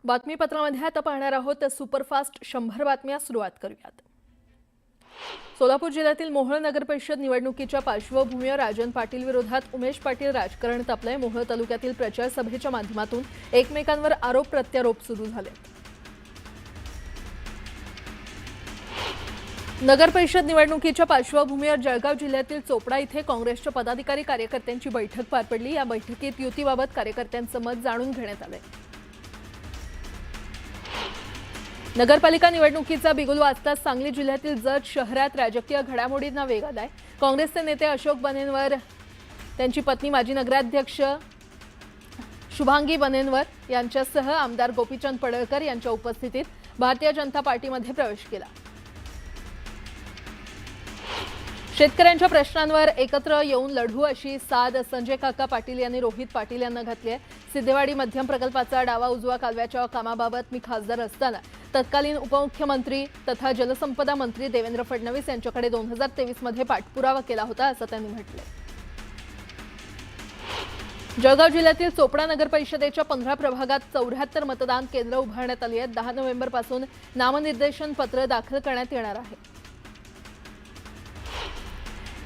बातमीपत्रामध्ये आता पाहणार आहोत सुपरफास्ट 100 बातम्या सुरुवात करूयात। सोलापूर जिल्ह्यातील मोहोळ नगर परिषद निवडणुकीच्या पार्श्वभूमीवर राजन पाटील विरोधात उमेश पाटील राजकारण तापलंय। मोहोळ तालुक्यातील प्रचार सभेच्या माध्यमातून एकमेकांवर आरोप प्रत्यारोप सुरू झाले। नगर परिषद निवडणुकीच्या पार्श्वभूमीवर जळगाव जिल्ह्यातील चोपडा इथे काँग्रेसच्या पदाधिकारी कार्यकर्त्यांची बैठक पार पडली। या बैठकीत युतीबाबत कार्यकर्त्यांचं मत जाणून घेण्यात आले। नगरपालिका निवडणुकीचा बिगुल वाजताच सांगली जिल्ह्यातील जत शहरात राजकीय घडामोडींना वेग आलाय। काँग्रेसचे नेते अशोक बनेनवर, त्यांची पत्नी माजी नगराध्यक्ष शुभांगी बनेनवर यांच्यासह आमदार गोपीचंद पडळकर यांच्या उपस्थितीत भारतीय जनता पार्टीमध्ये प्रवेश केला। शेतकऱ्यांच्या प्रश्नांवर एकत्र येऊन लढू अशी साद संजय काका पाटील यांनी रोहित पाटील यांना घातली आहे। सिद्धेवाडी मध्यम प्रकल्पाचा डावा उजवा कालव्याच्या कामाबाबत मी खासदार असताना तत्कालीन उपमुख्यमंत्री तथा जलसंपदा मंत्री देवेंद्र फडणवीस यांच्याकडे 2023 मध्ये पाठपुरावा केला होता असं त्यांनी म्हटले। जळगाव जिल्ह्यातील चोपडा नगर परिषदेच्या 15 प्रभागात 74 मतदान केंद्र उभारण्यात आली आहेत। 10 नोव्हेंबरपासून नामनिर्देशन पत्र दाखल करण्यात येणार आहे।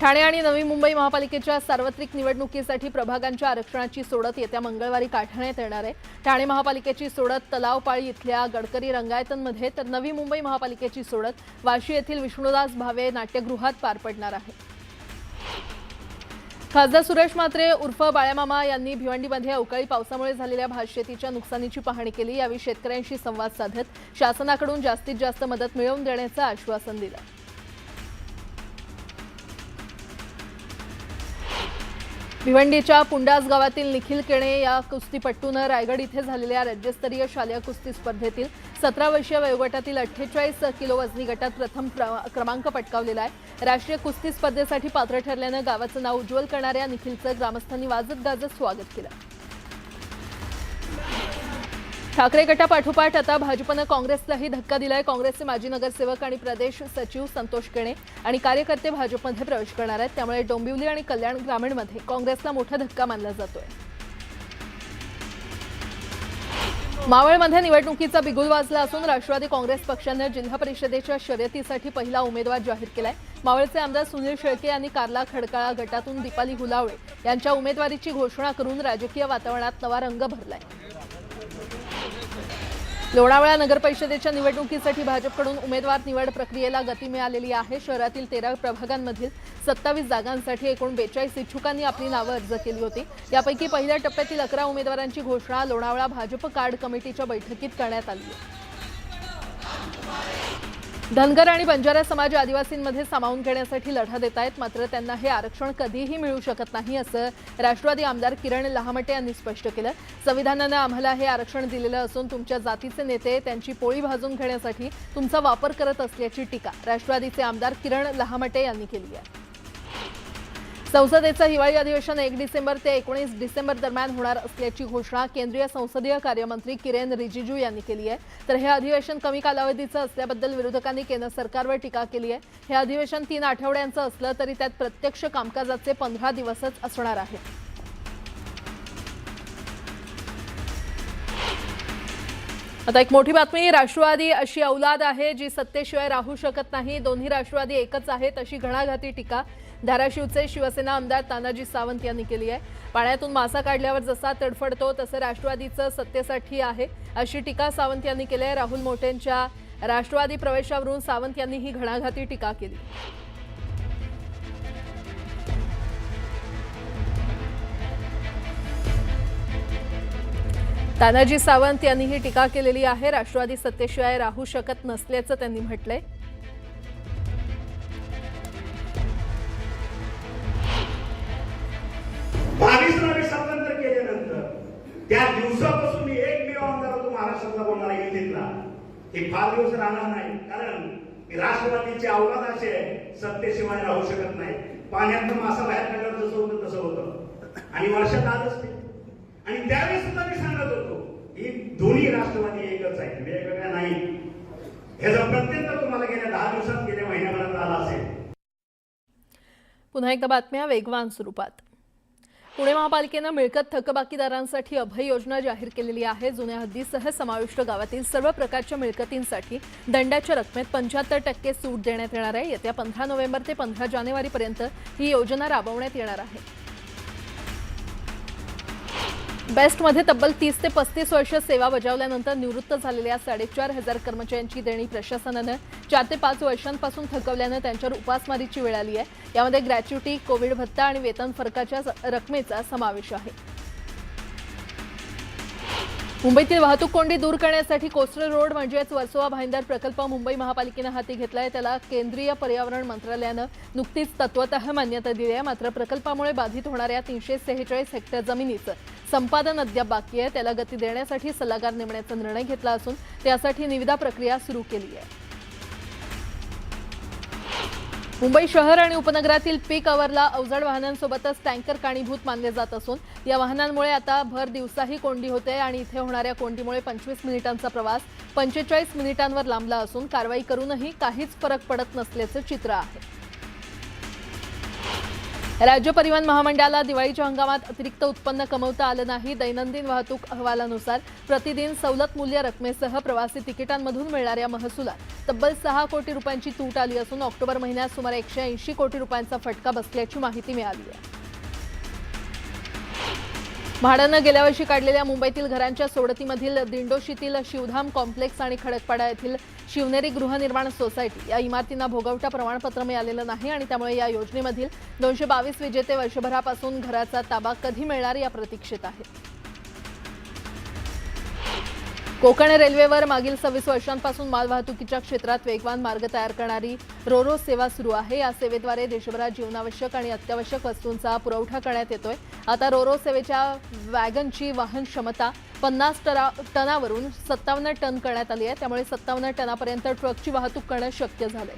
ठाणे आणि नवी मुंबई महापालिकेच्या सार्वत्रिक निवडणुकीसाठी प्रभागांच्या आरक्षणाची सोडत येत्या मंगळवारी काढण्यात येणार आहे। ठाणे महापालिकेची सोडत तलावपाळी इथल्या गडकरी रंगायतनमध्ये तर नवी मुंबई महापालिकेची सोडत वाशी येथील विष्णुदास भावे नाट्यगृहात पार पडणार आहे। खासदार सुरेश म्हात्रे उर्फ बाळ्यामामा यांनी भिवंडीमध्ये अवकाळी पावसामुळे झालेल्या भातशेतीच्या नुकसानीची पाहणी केली। यावेळी शेतकऱ्यांशी संवाद साधत शासनाकडून जास्तीत जास्त मदत मिळवून देण्याचं आश्वासन दिलं। भिवंडीच्या पुंडास गावातील निखिल केणे या कुस्तीपट्टूनं रायगड इथे झालेल्या राज्यस्तरीय शालेय कुस्ती स्पर्धेतील 17 वर्षीय वयोगटातील 48 किलो वजनी गटात प्रथम क्रमांक पटकावलेला आहे। राष्ट्रीय कुस्ती स्पर्धेसाठी पात्र ठरल्यानं गावाचं नाव उज्ज्वल करणाऱ्या निखिलचं ग्रामस्थांनी वाजत गाजत स्वागत केलं। ठाकरे गटापाठोपाठ आता भाजपनं काँग्रेसलाही धक्का दिलाय। काँग्रेसचे माजी नगरसेवक आणि प्रदेश सचिव संतोष केणे आणि कार्यकर्ते भाजपमध्ये प्रवेश करणार आहेत। त्यामुळे डोंबिवली आणि कल्याण ग्रामीणमध्ये काँग्रेसला मोठा धक्का मानला जातोय। मावळमध्ये निवडणुकीचा बिगुल वाजला असून राष्ट्रवादी काँग्रेस पक्षाने जिल्हा परिषदेच्या शर्यतीसाठी पहिला उमेदवार जाहीर केलाय। मावळचे आमदार सुनील शेळके यांनी कारला खडकाळा गटातून दीपाली हुलावळे यांच्या उमेदवारीची घोषणा करून राजकीय वातावरणात नवा रंग भरलाय। लोणावळा नगर परिषदेच्या निवडणुकीसाठी भाजपकडून उमेदवार निवड प्रक्रियेला गती मिळालेली आहे। शहरातील 13 प्रभागांमधील 27 जागांसाठी एकूण 42 इच्छुकांनी आपली नावं अर्ज केली होती। यापैकी पहिल्या टप्प्यातील 11 उमेदवारांची घोषणा लोणावळा भाजप कार्ड कमिटीच्या बैठकीत करण्यात आली आहे। धनगर आणि बंजारा समाज आदिवासींमध्ये सामावून घेण्यासाठी लढा देत आहेत, मात्र त्यांना हे आरक्षण कधीही मिळू शकत नाही असं राष्ट्रवादी आमदार किरण लहामटे यांनी स्पष्ट केलं। संविधानानं आम्हाला हे आरक्षण दिलेलं असून तुमच्या जातीचे नेते त्यांची पोळी भाजून घेण्यासाठी तुमचा वापर करत असल्याची टीका राष्ट्रवादीचे आमदार किरण लहामटे यांनी केली आहे। संसदेचं हिवाळी अधिवेशन 1 डिसेंबर ते 19 डिसेंबर दरम्यान होणार असल्याची घोषणा केंद्रीय संसदीय कार्यमंत्री किरेन रिजिजू यांनी केली आहे। तर हे अधिवेशन कमी कालावधीचं असल्याबद्दल विरोधकांनी केंद्र सरकारवर टीका केली आहे। हे अधिवेशन 3 आठवड्यांचं असलं तरी त्यात प्रत्यक्ष कामकाजाचे 15 दिवसच असणार आहेत। आता एक मोठी बातमी, राष्ट्रवादी अशी औलाद आहे जी सत्तेशिवाय राहू शकत नाही। दोन्ही राष्ट्रवादी एकच आहेत अशी घणाघाती टीका धाराशिवचे शिवसेना आमदार तानाजी सावंत यांनी केली आहे। पाण्यातून मासा काढल्यावर जसा तडफडतो तसं राष्ट्रवादीचं सत्तेसाठी आहे अशी टीका सावंत यांनी केली आहे। राहुल मोटेंच्या राष्ट्रवादी प्रवेशावरून सावंत यांनी ही घणाघाती टीका केली। तानाजी सावंत यांनी ही टीका केलेली आहे। राष्ट्रवादी सत्तेशिवाय राहू शकत नसल्याचं त्यांनी म्हटलंय। स्वातंत्र्य केल्यानंतर त्या दिवसापासून मी एकमेव आमदार होतो महाराष्ट्रातला बोलणारा युतीतला। हे फार दिवस राहणार नाही, कारण राष्ट्रवादीची औलाद अशी आहे सत्तेशिवाय राहू शकत नाही। पाण्यातनं मासा बाहेर काढल्यावर जसं होतं तसं होतं आणि वर्षात आलंच ते। आणि त्यावेळी सुद्धा मी सांगत होतो की दोन्ही राष्ट्रवादी एकच आहेत, वेगवेगळ्या नाही। ह्याचा प्रत्यंतर तुम्हाला गेल्या 10 दिवसात गेल्या महिन्याभरात आला असेल। पुन्हा एकदा बातम्या वेगवान स्वरूपात। पुणे महापालिकेनं मिळकत थकबाकीदारांसाठी अभय योजना जाहीर केलेली आहे. जुन्या हद्दीसह समाविष्ट गावातील सर्व प्रकारच्या मिळकतींसाठी दंडाच्या रकमेत 75% सूट देण्यात येणार आहे. येत्या 15 नोव्हेंबर ते 15 जानेवारीपर्यंत ही योजना राबवण्यात येणार आहे. बेस्टमध्ये तब्बल 30 ते 35 वर्ष सेवा बजावल्यानंतर निवृत्त झालेल्या 4,500 कर्मचाऱ्यांची देणी प्रशासनानं 4 ते 5 वर्षांपासून थकवल्यानं त्यांच्यावर उपासमारीची वेळ आली आहे. यामध्ये ग्रॅच्युटी, कोविड भत्ता आणि वेतन फरकाच्या रकमेचा समावेश आहे. मुंबईतील वाहतूक कोंडी दूर करण्यासाठी कोस्टल रोड म्हणजेच वर्सोवा भाईंदर प्रकल्प मुंबई महापालिकेनं हाती घेतलाय. त्याला केंद्रीय पर्यावरण मंत्रालयानं नुकतीच तत्वतः मान्यता दिली आहे. मात्र प्रकल्पामुळे बाधित होणाऱ्या 346 हेक्टर जमिनीचं संपादन अद्याप बाकी आहे. त्याला गती देण्यासाठी सल्लागार नेमण्याचा निर्णय घेतला असून त्यासाठी निविदा प्रक्रिया सुरू केली आहे. मुंबई शहर आणि उपनगरातील पीक आवरला अवजड वाहनांसोबतच टँकर कारणीभूत मानले जात असून या वाहनांमुळे आता भर दिवसाही कोंडी होते आणि इथे होणाऱ्या कोंडीमुळे 25 मिनिटांचा प्रवास 45 मिनिटांवर लांबला असून कारवाई करूनही काहीच फरक पडत नसल्याचं चित्र आहे. राज्य परिवहन महामंडळाला दिवाळीच्या हंगामात अतिरिक्त उत्पन्न कमवता आलं नाही. दैनंदिन वाहतूक अहवालानुसार प्रतिदिन सवलत मूल्य रकमेसह प्रवासी तिकिटांमधून मिळणाऱ्या महसुलात तब्बल 6 कोटी रुपयांची तूट आली असून ऑक्टोबर महिन्यात सुमारे 180 कोटी रुपयांचा फटका बसल्याची माहिती मिळाली आहे. म्हाडानं गेल्या वर्षी काढलेल्या मुंबईतील घरांच्या सोडतीमधील दिंडोशीतील शिवधाम कॉम्प्लेक्स आणि खडकपाडा येथील शिवनेरी गृहनिर्माण सोसायटी या इमारतींना भोगवटा प्रमाणपत्र मिळालेलं नाही आणि त्यामुळे या योजनेमधील 222 विजेते वर्षभरापासून घराचा ताबा कधी मिळणार या प्रतीक्षेत आहेत. कोकण रेल्वेवर मागील 26 वर्षांपासून मालवाहतुकीच्या क्षेत्रात वेगवान मार्ग तयार करणारी रोरो सेवा सुरू आहे. या सेवेद्वारे देशभरात जीवनावश्यक आणि अत्यावश्यक वस्तूंचा पुरवठा करण्यात येतोय. आता रोरो सेवेच्या वॅगनची वाहन क्षमता 50 टनावरून 57 टन करण्यात आली आहे. त्यामुळे 57 टनापर्यंत ट्रकची वाहतूक करणं शक्य झालंय.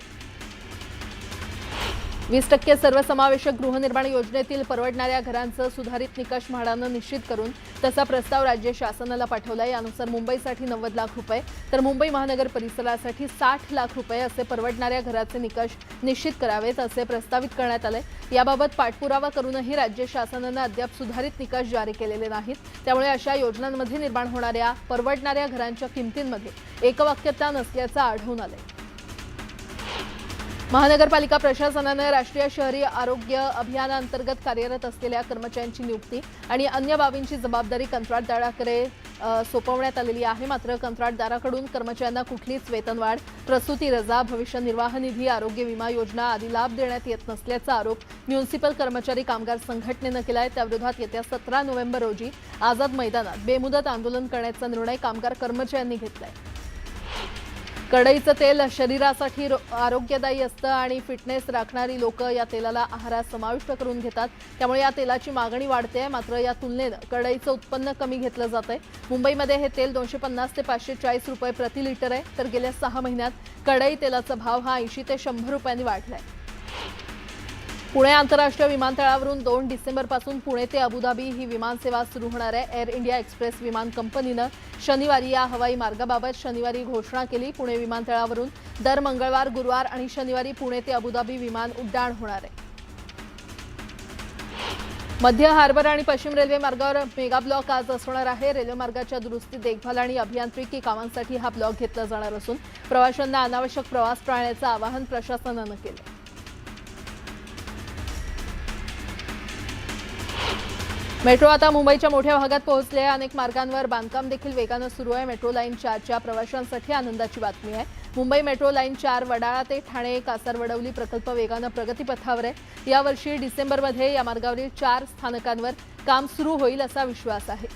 20% सर्वसमावेशक गृहनिर्माण योजनेतील परवडणाऱ्या घरांचं सुधारित निकष म्हाडानं निश्चित करून तसा प्रस्ताव राज्य शासनाला पाठवला. यानुसार मुंबईसाठी 90 लाख रुपये तर मुंबई महानगर परिसरासाठी 60 लाख रुपये असे परवडणाऱ्या घराचे निकष निश्चित करावेत असे प्रस्तावित करण्यात आले. याबाबत पाठपुरावा करूनही राज्य शासनानं अद्याप सुधारित निकष जारी केलेले नाहीत. त्यामुळे अशा योजनांमध्ये निर्माण होणाऱ्या परवडणाऱ्या घरांच्या किमतींमध्ये एकवाक्यता नसल्याचं आढळून आलंय. महानगरपालिका प्रशासनानं राष्ट्रीय शहरी आरोग्य अभियानाअंतर्गत कार्यरत असलेल्या कर्मचाऱ्यांची नियुक्ती आणि अन्य बाबींची जबाबदारी कंत्राटदाराकडे सोपवण्यात आलेली आहे. मात्र कंत्राटदाराकडून कर्मचाऱ्यांना कुठलीच वेतनवाढ, प्रसूती रजा, भविष्य निर्वाह निधी, आरोग्य विमा योजना आदी लाभ देण्यात येत नसल्याचा आरोप म्युनिसिपल कर्मचारी कामगार संघटनेनं केला आहे. त्याविरोधात येत्या 17 नोव्हेंबर रोजी आझाद मैदानात बेमुदत आंदोलन करण्याचा निर्णय कामगार कर्मचाऱ्यांनी घेतलाय. कढईचं तेल शरीरासाठी आरोग्यदायी असतं आणि फिटनेस राखणारी लोक या तेलाला आहारात समाविष्ट करून घेतात. त्यामुळे या तेलाची मागणी वाढते. मात्र या तुलनेनं कढईचं उत्पन्न कमी घेतलं जातंय. मुंबईमध्ये हे तेल 250 ते 540 रुपये प्रति लिटर आहे. तर गेल्या 6 महिन्यात कढई तेलाचा भाव हा 80 ते 100 रुपयांनी वाढलाय. पुणे आंतरराष्ट्रीय विमानतळावरून 2 डिसेंबरपासून पुणे ते अबुधाबी ही विमानसेवा सुरू होणार आहे. एअर इंडिया एक्सप्रेस विमान कंपनीनं शनिवारी या हवाई मार्गाबाबत शनिवारी घोषणा केली. पुणे विमानतळावरून दर मंगळवार, गुरुवार आणि शनिवारी पुणे ते अबुधाबी विमान उड्डाण होणार आहे. मध्य हार्बर आणि पश्चिम रेल्वे मार्गावर मेगा ब्लॉक आज असणार आहे. रेल्वे मार्गाच्या दुरुस्ती, देखभाल आणि अभियांत्रिकी कामांसाठी हा ब्लॉक घेतला जाणार असून प्रवाशांना अनावश्यक प्रवास टाळण्याचं आवाहन प्रशासनानं केलं. मेट्रो आता मुंबईच्या मोठ्या भागात पोहोचले आहे. अनेक मार्गांवर बांधकाम देखील वेगानं सुरू आहे. मेट्रो लाईन 4च्या प्रवाशांसाठी आनंदाची बातमी आहे. मुंबई मेट्रो लाईन 4 वडाळा ते ठाणे कासारवडवली प्रकल्प वेगानं प्रगतीपथावर आहे. यावर्षी डिसेंबरमध्ये या मार्गावरील 4 स्थानकांवर काम सुरू होईल असा विश्वास आहे.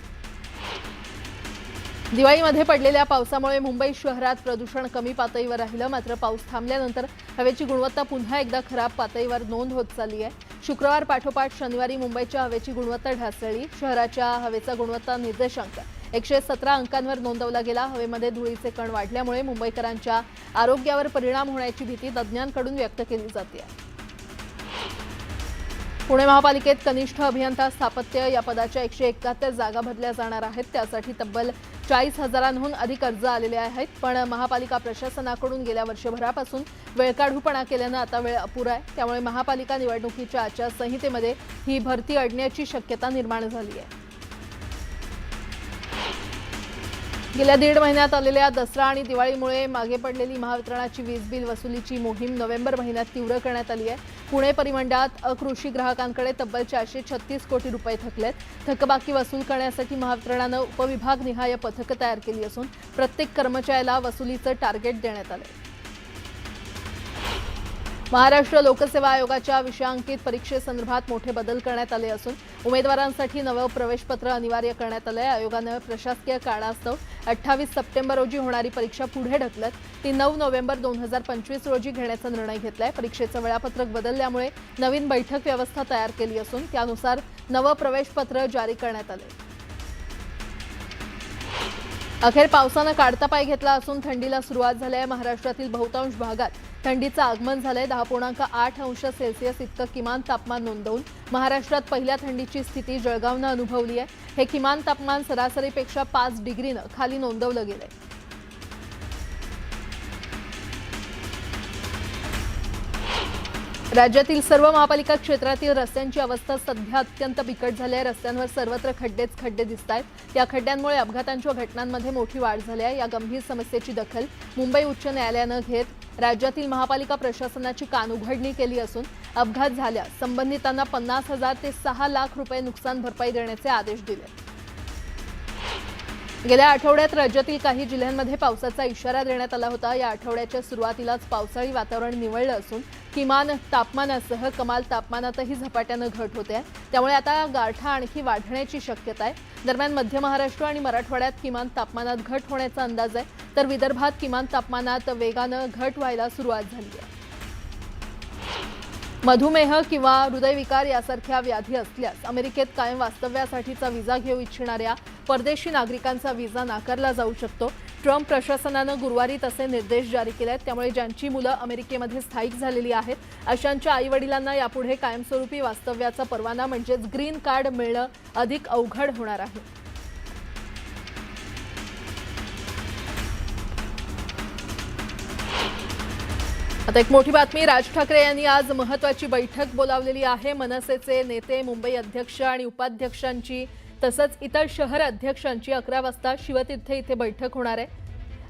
दिवाळीमध्ये पडलेल्या पावसामुळे मुंबई शहरात प्रदूषण कमी पातळीवर राहिलं. मात्र पाऊस थांबल्यानंतर हवेची गुणवत्ता पुन्हा एकदा खराब पातळीवर नोंद होत चालली आहे. शुक्रवार पाठोपाठ शनिवारी मुंबईच्या हवेची गुणवत्ता ढासळली. शहराच्या हवेचा गुणवत्ता निर्देशांक 117 अंकांवर नोंदवला गेला. हवेमध्ये धुळीचे कण वाढल्यामुळे मुंबईकरांच्या आरोग्यावर परिणाम होण्याची भीती तज्ज्ञांकडून व्यक्त केली जाते. पुणे महापालिकेत कनिष्ठ अभियंता स्थापत्य या पदाच्या 171 जागा भरल्या जाणार आहेत. त्यासाठी तब्बल 40,000हून अधिक अर्ज आलेले आहेत. पण महापालिका प्रशासनाकडून गेल्या वर्षभरापासून वेळकाढूपणा केल्यानं आता वेळ अपुरा आहे. त्यामुळे महापालिका निवडणुकीच्या आचारसंहितेमध्ये ही भरती अडण्याची शक्यता निर्माण झाली आहे. गेल्या 1.5 महिन्यात आलेल्या दसरा आणि दिवाळीमुळे मागे पडलेली महावितरणाची वीज बिल वसुलीची मोहीम नोव्हेंबर महिन्यात तीव्र करण्यात आली आहे. पुणे परिमंडळात अकृषी ग्राहकांकडे तब्बल 436 कोटी रुपये थकलेत. थकबाकी वसूल करण्यासाठी महावितरणानं उपविभागनिहाय पथकं तयार केली असून प्रत्येक कर्मचाऱ्याला वसुलीचं टार्गेट देण्यात आलंय. महाराष्ट्र लोकसेवा आयोगाच्या विषयांकित परीक्षेसंदर्भात मोठे बदल करण्यात आले असून उमेदवारांसाठी नवं प्रवेशपत्र अनिवार्य करण्यात आलंय. आयोगानं प्रशासकीय कारणास्तव 28 सप्टेंबर रोजी होणारी परीक्षा पुढे ढकलत ती 9 नोव्हेंबर 2025 रोजी घेण्याचा निर्णय घेतलाय. परीक्षेचं वेळापत्रक बदलल्यामुळे नवीन बैठक व्यवस्था तयार केली असून त्यानुसार नवं प्रवेशपत्र जारी करण्यात आलंय. अखेर पावसानं काढता पाय घेतला असून थंडीला सुरुवात झाली आहे. महाराष्ट्रातील बहुतांश भागात थंडीचं आगमन झालंय. 10.8 अंश सेल्सिअस इतकं किमान तापमान नोंदवून महाराष्ट्रात पहिल्या थंडीची स्थिती जळगावनं अनुभवली आहे. हे किमान तापमान सरासरीपेक्षा 5 डिग्रीनं खाली नोंदवलं गेलंय. राज्यातील सर्व महापालिका क्षेत्रातील रस्त्यांची अवस्था सध्या अत्यंत बिकट झाली आहे. रस्त्यांवर सर्वत्र खड्डेच खड्डे दिसत आहेत. या खड्ड्यांमुळे अपघातांच्या घटनांमध्ये मोठी वाढ झाली आहे. या गंभीर समस्येची दखल मुंबई उच्च न्यायालयानं घेत राज्यातील महापालिका प्रशासनाची कानउघडणी केली असून अपघात झाल्यास संबंधितांना 50,000 ते 6 लाख रुपये नुकसान भरपाई देण्याचे आदेश दिले. गेल्या आठवड्यात राज्यातील काही जिल्ह्यांमध्ये पावसाचा इशारा देण्यात आला होता. या आठवड्याच्या सुरुवातीलाच पावसाळी वातावरण निवळलं असून किमान तापमानासह कमाल तापमानातही झपाट्यानं घट होते आहे. त्यामुळे आता गारठा आणखी वाढण्याची शक्यता आहे. दरम्यान मध्य महाराष्ट्र आणि मराठवाड्यात किमान तापमानात घट होण्याचा अंदाज आहे, तर विदर्भात किमान तापमानात वेगानं घट व्हायला सुरुवात झाली आहे. मधुमेह किंवा हृदयविकार यासारख्या व्याधी असल्यास अमेरिकेत कायम वास्तव्यासाठीचा व्हिसा घेऊ इच्छिणाऱ्या परदेशी नागरिकांचा व्हिसा नाकारला जाऊ शकतो. ट्रम्प प्रशासनानं गुरुवारी तसे निर्देश जारी केले आहेत. त्यामुळे ज्यांची मुलं अमेरिकेमध्ये स्थायिक झालेली आहेत अशांच्या आईवडिलांना यापुढे कायमस्वरूपी वास्तव्याचा परवाना म्हणजेच ग्रीन कार्ड मिळणं अधिक अवघड होणार आहे. आता एक मोठी बातमी. राज ठाकरे यांनी आज महत्त्वाची बैठक बोलावलेली आहे. मनसेचे नेते, मुंबई अध्यक्ष आणि उपाध्यक्षांची तसंच इतर शहर अध्यक्षांची 11 वाजता शिवतीर्थ इथे बैठक होणार आहे.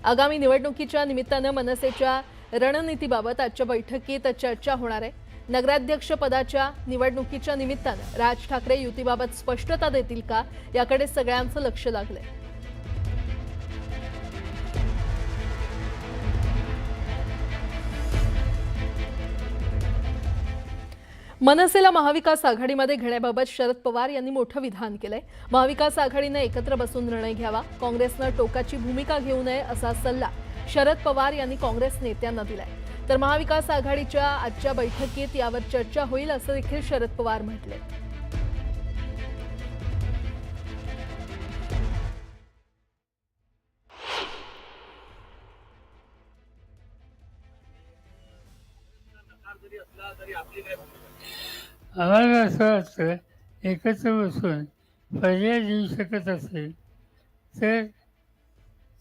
आगामी निवडणुकीच्या निमित्तानं मनसेच्या रणनीतीबाबत आजच्या बैठकीत चर्चा होणार आहे. नगराध्यक्ष पदाच्या निवडणुकीच्या निमित्तानं राज ठाकरे युतीबाबत स्पष्टता देतील का, याकडे सगळ्यांचं लक्ष लागलंय. मनसेला महाविकास आघाडीमध्ये घेण्याबाबत शरद पवार यांनी मोठं विधान केलंय. महाविकास आघाडीनं एकत्र बसून निर्णय घ्यावा, काँग्रेसनं टोकाची भूमिका घेऊ नये असा सल्ला शरद पवार यांनी काँग्रेस नेत्यांना दिलाय. तर महाविकास आघाडीच्या आजच्या बैठकीत यावर चर्चा होईल असं देखील शरद पवार म्हटले. आम्हाला असं वाटतं एकत्र बसून पर्याय देऊ शकत असेल तर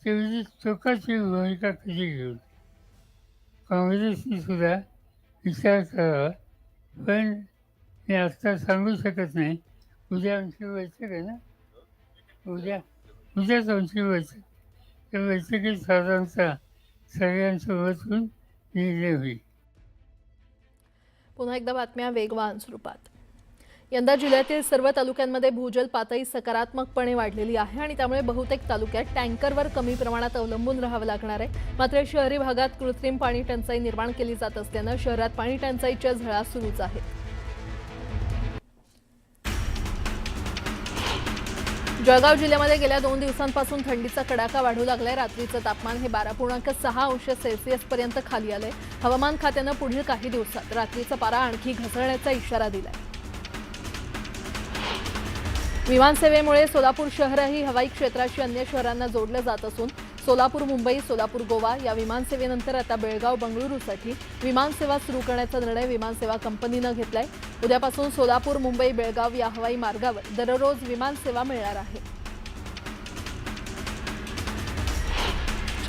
तेवढी टोकाची भूमिका कशी घेऊन काँग्रेसने सुद्धा विचार करावा. पण मी आत्ता सांगू शकत नाही. उद्या आमची बैठक आहे ना, उद्याच आमची बैठक. त्या बैठकीत साधारणतः सगळ्यांसोबत होऊन निर्णय होईल. पुन्हा एकदा बातम्या वेगवान स्वरूपात. यंदा जिल्ह्यातील सर्व तालुक्यांमध्ये भूजल पातळी सकारात्मकपणे वाढलेली आहे आणि त्यामुळे बहुतेक तालुक्यात टँकरवर कमी प्रमाणात अवलंबून राहावं लागणार आहे. मात्र शहरी भागात कृत्रिम पाणी टंचाई निर्माण केली जात असल्यानं शहरात पाणी टंचाईच्या झळा सुरूच आहेत. जळगाव जिल्ह्यामध्ये गेल्या 2 दिवसांपासून थंडीचा कडाका वाढू लागलाय. रात्रीचं तापमान हे 12.6 अंश सेल्सिअस पर्यंत खाली आलंय. हवामान खात्यानं पुढील काही दिवसात रात्रीचा पारा आणखी घसरण्याचा इशारा दिलाय. विमानसेवेमुळे सोलापूर शहरही हवाई क्षेत्राशी अन्य शहरांना जोडलं जात असून सोलापूर मुंबई, सोलापूर गोवा या विमानसेवेनंतर आता बेळगाव बंगळुरूसाठी विमानसेवा सुरू करण्याचा निर्णय विमानसेवा कंपनीनं घेतलाय. उद्यापासून सोलापूर, मुंबई, बेळगाव या हवाई मार्गावर दररोज विमानसेवा मिळणार आहे.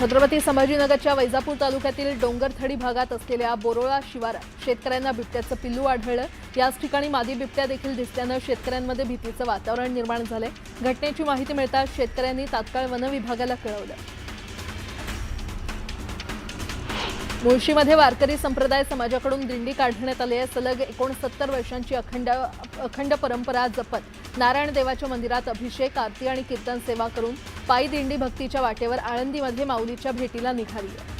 छत्रपती संभाजीनगरच्या वैजापूर तालुक्यातील डोंगरथडी भागात असलेल्या बोरोळा शिवारात शेतकऱ्यांना बिबट्याचं पिल्लू आढळलं। याच ठिकाणी मादी बिबट्या देखील दिसल्यानं शेतकऱ्यांमध्ये भीतीचं वातावरण निर्माण झालंय। घटनेची माहिती मिळताच शेतकऱ्यांनी तात्काळ वन विभागाला कळवलं। मुळशीमध्ये वारकरी संप्रदाय समाजाकडून दिंडी काढण्यात आली आहे। सलग 69 वर्षांची अखंड परंपरा जपत नारायण देवाच्या मंदिरात अभिषेक, आरती आणि कीर्तन सेवा करून पायी दिंडी भक्तीच्या वाटेवर आळंदीमध्ये माऊलीच्या भेटीला निघाली आहे।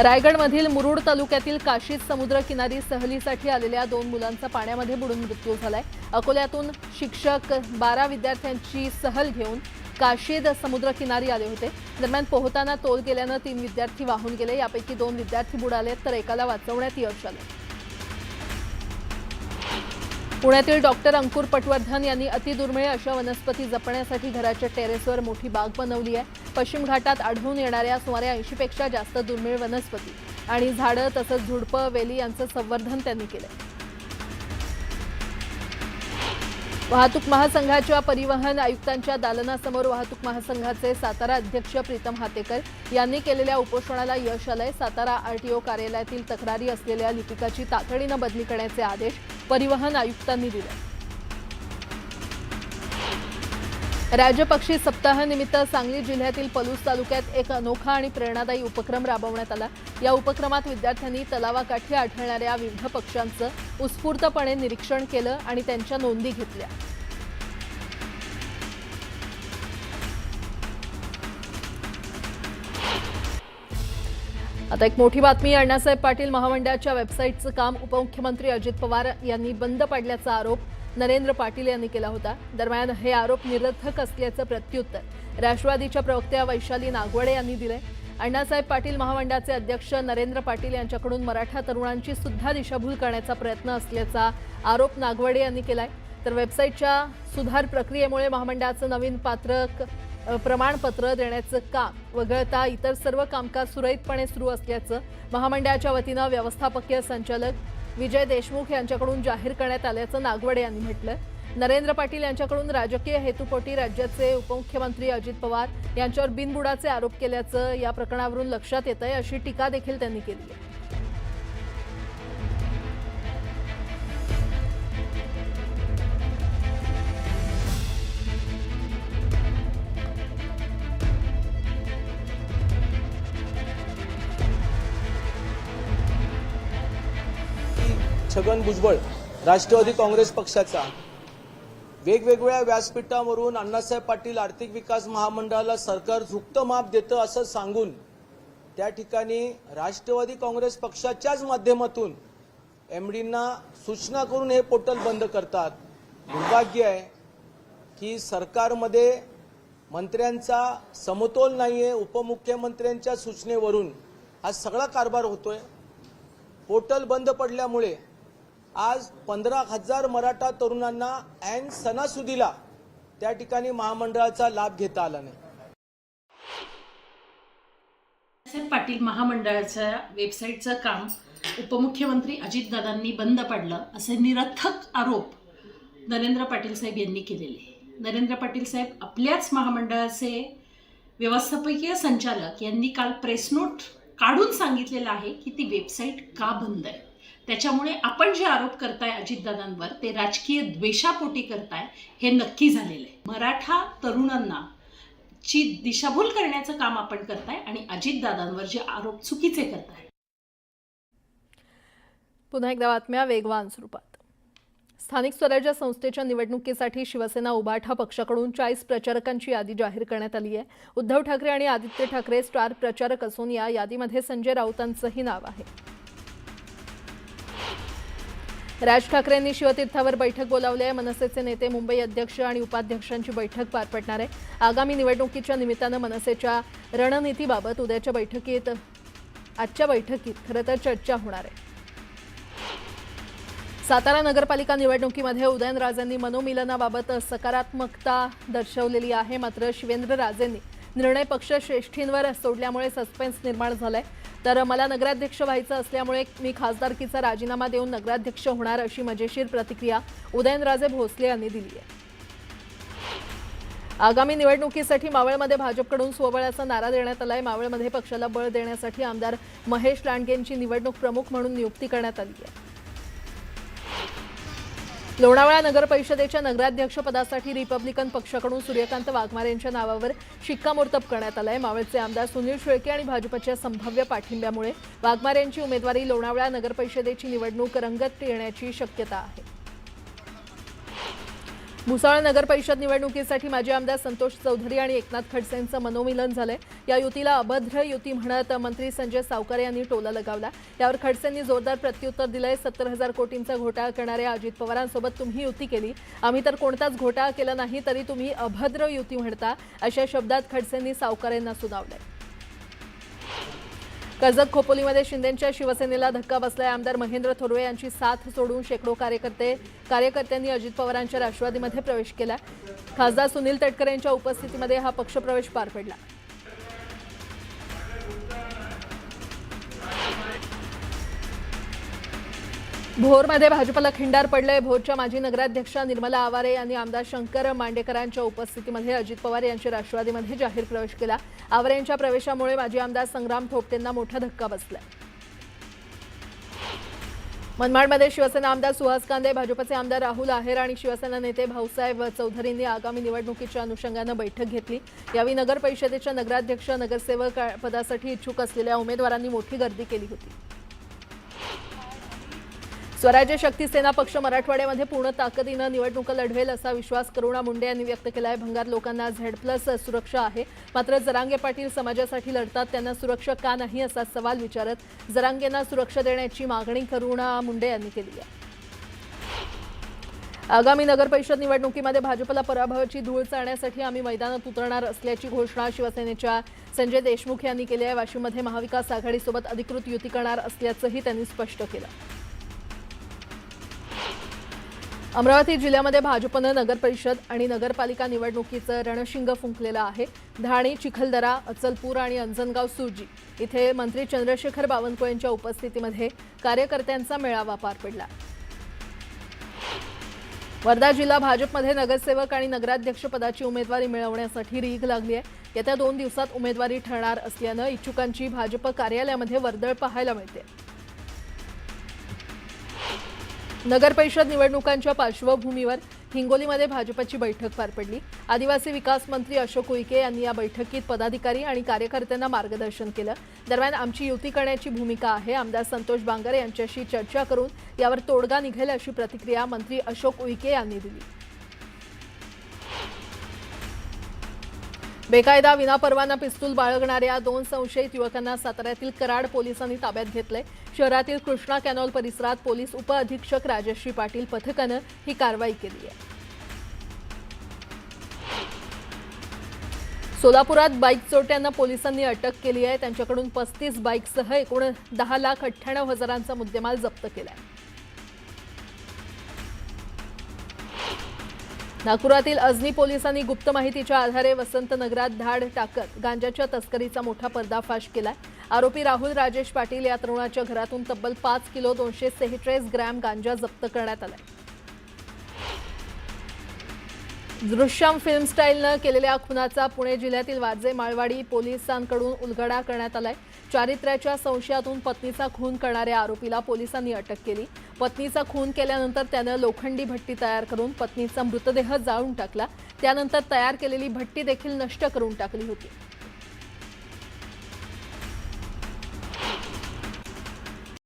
रायगडमधील मुरुड तालुक्यातील काशीद समुद्रकिनारी सहलीसाठी आलेल्या 2 मुलांचा पाण्यामध्ये बुडून मृत्यू झालाय। अकोल्यातून शिक्षक 12 विद्यार्थ्यांची सहल घेऊन काशीद समुद्रकिनारी आले होते। दरम्यान पोहताना तोल गेल्यानं 3 विद्यार्थी वाहून गेले। यापैकी 2 विद्यार्थी बुडाले तर एकाला वाचवण्यात यश आलं। पुण्यातील डॉक्टर अंकुर पटवर्धन यांनी अतिदुर्मिळ अशा वनस्पती जपण्यासाठी घराच्या टेरेसवर मोठी बाग बनवली आहे। पश्चिम घाटात आढळून येणाऱ्या सुमारे 80 पेक्षा जास्त दुर्मिळ वनस्पती आणि झाडं तसंच झुडपं, वेली यांचं संवर्धन त्यांनी केलंय। वाहतूक महासंघाच्या परिवहन आयुक्तांच्या दालनासमोर वाहतूक महासंघाचे सातारा अध्यक्ष प्रीतम हातेकर यांनी केलेल्या उपोषणाला यश आलंय। सातारा आरटीओ कार्यालयातील तक्रारी असलेल्या लिपिकाची तातडीनं बदली करण्याचे आदेश परिवहन आयुक्तांनी दिले। राज्य पक्षी सप्ताहानिमित्त सांगली जिल्ह्यातील पलूस तालुक्यात एक अनोखा आणि प्रेरणादायी उपक्रम राबवण्यात आला। या उपक्रमात विद्यार्थ्यांनी तलावाकाठी आढळणाऱ्या विविध पक्ष्यांचं उत्स्फूर्तपणे निरीक्षण केलं आणि त्यांच्या नोंदी घेतल्या। आता एक मोठी बातमी। अण्णासाहेब पाटील महामंडळाच्या वेबसाईटचं काम उपमुख्यमंत्री अजित पवार यांनी बंद पाडल्याचा आरोप नरेंद्र पाटील यांनी केला होता। दरम्यान हे आरोप निरर्थक असल्याचं प्रत्युत्तर राष्ट्रवादीच्या प्रवक्त्या वैशाली नागवडे यांनी दिले। अण्णासाहेब पाटील महामंडळाचे अध्यक्ष नरेंद्र पाटील यांच्याकडून मराठा तरुणांची सुद्धा दिशाभूल करण्याचा प्रयत्न असल्याचा आरोप नागवडे यांनी केलाय। तर वेबसाईटच्या सुधार प्रक्रियेमुळे महामंडळाचं नवीन प्रमाणपत्र देण्याचं काम वगळता इतर सर्व कामकाज सुरळीतपणे सुरू असल्याचं महामंडळाच्या वतीनं व्यवस्थापकीय संचालक विजय देशमुख यांच्याकडून जाहीर करण्यात आल्याचं नागवडे यांनी म्हटलं। नरेंद्र पाटील यांच्याकडून राजकीय हेतूपोटी राज्याचे उपमुख्यमंत्री अजित पवार यांच्यावर बिनबुडाचे आरोप केल्याचं या प्रकरणावरून लक्षात येतंय, अशी टीका देखील त्यांनी केली आहे। छगन भुजबळ राष्ट्रवादी काँग्रेस पक्षाचा वेगवेगळ्या व्यासपीठावरून अण्णासाहेब पाटील आर्थिक विकास महामंडळाला सरकार झुकतं माप देतं असं सांगून त्या ठिकाणी राष्ट्रवादी काँग्रेस पक्षाच्याच माध्यमातून एमडींना सूचना करून हे पोर्टल बंद करतात। दुर्भाग्य आहे की सरकारमध्ये मंत्र्यांचा समतोल नाहीये। उपमुख्यमंत्र्यांच्या सूचनेवरून हा सगळा कारभार होतोय। पोर्टल बंद पडल्यामुळे आज 15,000 मराठा तरुणांना ऐन सणासुदीला त्या ठिकाणी महामंडळाचा लाभ घेता आला नाही। अण्णासाहेब पाटील महामंडळाच्या वेबसाईटचं काम उपमुख्यमंत्री अजितदादांनी बंद पाडलं असे निरर्थक आरोप नरेंद्र पाटील साहेब यांनी केलेले। नरेंद्र पाटील साहेब आपल्याच महामंडळाचे व्यवस्थापकीय संचालक यांनी काल प्रेस नोट काढून सांगितलेलं आहे की ती वेबसाईट का बंद आहे। त्याच्यामुळे आपण जे आरोप करताय अजितदादांवर ते राजकीय द्वेषापोटी करताय हे नक्की झालेलं आहे। मराठा तरुणांना ची दिशाभूल करण्याचं काम आपण करताय आणि अजितदादांवर जे आरोप चुकीचे करताय। पुन्हा एकदा बातम्या वेगवान स्वरूपात। स्थानिक स्वराज्य संस्थेच्या निवडणुकीसाठी शिवसेना उभाठा पक्षाकडून 40 प्रचारकांची यादी जाहीर करण्यात आली आहे। उद्धव ठाकरे आणि आदित्य ठाकरे स्टार प्रचारक असून या यादीमध्ये संजय राऊतांचंही नाव आहे। राज ठाकरेंनी शिवतीर्थावर बैठक बोलावली आहे। मनसेचे नेते, मुंबई अध्यक्ष आणि उपाध्यक्षांची बैठक पार पडणार आहे। आगामी निवडणुकीच्या निमित्तानं मनसेच्या रणनीतीबाबत आजच्या बैठकीत खरं तर चर्चा होणार आहे। सातारा नगरपालिका निवडणुकीमध्ये उदयनराजेंनी मनोमिलनाबाबत सकारात्मकता दर्शवलेली आहे। मात्र शिवेंद्रराजेंनी निर्णय पक्ष श्रेष्ठींवर सोडल्यामुळे सस्पेन्स निर्माण झालाय। तर मला नगराध्यक्ष व्हायचं असल्यामुळे मी खासदारकीचा राजीनामा देऊन नगराध्यक्ष होणार, अशी मजेशीर प्रतिक्रिया उदयनराजे भोसले यांनी दिली आहे। आगामी निवडणुकीसाठी मावळमध्ये भाजपकडून स्वबळाचा नारा देण्यात आलाय। मावळमध्ये पक्षाला बळ देण्यासाठी आमदार महेश लांडगेंची निवडणूक प्रमुख म्हणून नियुक्ती करण्यात आली आहे। लोणावळा नगर परिषदेच्या नगराध्यक्षपदासाठी रिपब्लिकन पक्षाकडून सूर्यकांत वाघमारे यांच्या नावावर शिक्कामोर्तब करण्यात आलाय। मावळचे आमदार सुनील शेळके आणि भाजपच्या संभाव्य पाठिंब्यामुळे वाघमारे यांची उमेदवारी लोणावळा नगर परिषदेची निवडणूक रंगत येण्याची शक्यता आहे। भुसावळ नगर परिषद निवडणुकीसाठी माजी आमदार संतोष चौधरी आणि एकनाथ खडसेंचं मनोमिलन झालंय। या युतीला अभद्र युती म्हणत मंत्री संजय सावकारे यांनी टोला लगावला। यावर खडसेंनी जोरदार प्रत्युत्तर दिलंय। 70,000 कोटींचा घोटाळा करणाऱ्या अजित पवारांसोबत तुम्ही युती केली, आम्ही तर कोणताच घोटाळा केला नाही, तरी तुम्ही अभद्र युती म्हणता, अशा शब्दात खडसेंनी सावकारेंना सुनावलंय। कर्जत खोपोलीमध्ये शिंदेंच्या शिवसेनेला धक्का बसलाय। आमदार महेंद्र थोरवे यांची साथ सोडून शेकडो कार्यकर्त्यांनी अजित पवारांच्या राष्ट्रवादीमध्ये प्रवेश केला। खासदार सुनील तटकरे यांच्या उपस्थितीमध्ये हा पक्षप्रवेश पार पडला। भोरमध्ये भाजपला खिंडार पडलंय। भोरच्या माजी नगराध्यक्षा निर्मला आवारे यांनी आमदार शंकर मांडेकरांच्या उपस्थितीमध्ये अजित पवार यांच्या राष्ट्रवादीमध्ये जाहीर प्रवेश केला। आवारे यांच्या प्रवेशामुळे माजी आमदार संग्राम थोपटेंना मोठा धक्का बसलाय। मनमाडमध्ये शिवसेना आमदार सुहास कांदे, भाजपचे आमदार राहुल आहेर आणि शिवसेना नेते भाऊसाहेब चौधरींनी आगामी निवडणुकीच्या अनुषंगानं बैठक घेतली। यावेळी नगर परिषदेच्या नगराध्यक्ष नगरसेवक पदासाठी इच्छुक असलेल्या उमेदवारांनी मोठी गर्दी केली होती। स्वराज्य शक्ती सेना पक्ष मराठवाड्यामध्ये पूर्ण ताकदीनं निवडणूक लढवेल असा विश्वास करुणा मुंडे यांनी व्यक्त केला आहे। भंगार लोकांना Z+ सुरक्षा आहे, मात्र जरांगे पाटील समाजासाठी लढतात, त्यांना सुरक्षा का नाही असा सवाल विचारत जरांगेंना सुरक्षा देण्याची मागणी करुणा मुंडे यांनी केली आहे। आगामी नगर परिषद निवडणुकीमध्ये भाजपला पराभवाची धूळ चाळण्यासाठी आम्ही मैदानात उतरणार असल्याची घोषणा शिवसेनेच्या संजय देशमुख यांनी केली आहे। वाशिममध्ये महाविकास आघाडीसोबत अधिकृत युती करणार असल्याचंही त्यांनी स्पष्ट केलं। अमरावती जिल्ह्यामध्ये भाजपनं नगर परिषद आणि नगरपालिका निवडणुकीचं रणशिंग फुंकलेलं आहे। धाणी, चिखलदरा, अचलपूर आणि अंजनगाव सुरजी इथे मंत्री चंद्रशेखर बावनकुळे यांच्या उपस्थितीमध्ये कार्यकर्त्यांचा मेळावा पार पडला। वर्धा जिल्हा भाजपमध्ये नगरसेवक आणि नगराध्यक्ष पदाची उमेदवारी मिळवण्यासाठी रीघ लागली आहे। येत्या 2 दिवसात उमेदवारी ठरणार असल्यानं इच्छुकांची भाजप कार्यालयामध्ये वर्दळ पाहायला मिळते। नगर परिषद निवडणुकांच्या पार्श्वभूमीवर हिंगोलीमध्ये भाजपची बैठक पार पडली। आदिवासी विकास मंत्री अशोक उईके यांनी या बैठकीत पदाधिकारी आणि कार्यकर्त्यांना मार्गदर्शन केलं। दरम्यान आमची युती करण्याची भूमिका आहे, आमदार संतोष बांगर यांच्याशी चर्चा करून यावर तोडगा निघेल अशी प्रतिक्रिया मंत्री अशोक उईके यांनी दिली। बेकायदा विनापरवाना पिस्तूल बाळगणाऱ्या 2 संशयित युवकांना साताऱ्यातील कराड पोलिसांनी ताब्यात घेतलंय। शहरातील कृष्णा कॅनॉल परिसरात पोलीस उपअधीक्षक राजश्री पाटील पथकानं ही कारवाई केली आहे। सोलापुरात बाईक चोरट्यांना पोलिसांनी अटक केली आहे। त्यांच्याकडून 35 बाईकसह एकूण 10,98,000चा मुद्देमाल जप्त केला आहे। नागपुरातील अजनी पोलिसांनी गुप्त माहितीच्या आधारे वसंत नगरात धाड टाकत गांजाच्या तस्करीचा मोठा पर्दाफाश केला। आरोपी राहुल राजेश पाटील या तरुणाच्या घरातून तब्बल 5 किलो 246 ग्रॅम गांजा जप्त करण्यात आलाय। दृश्यम फिल्म स्टाईलनं केलेल्या खुनाचा पुणे जिल्ह्यातील वाजे माळवाडी पोलिसांकडून उलगडा करण्यात आलाय। चारित्र्याच्या संशयातून पत्नीचा खून करणाऱ्या आरोपीला पोलिसांनी अटक केली। पत्नीचा खून केल्यानंतर त्यानं लोखंडी भट्टी तयार करून पत्नीचा मृतदेह जाळून टाकला। त्यानंतर तयार केलेली भट्टी देखील नष्ट करून टाकली होती।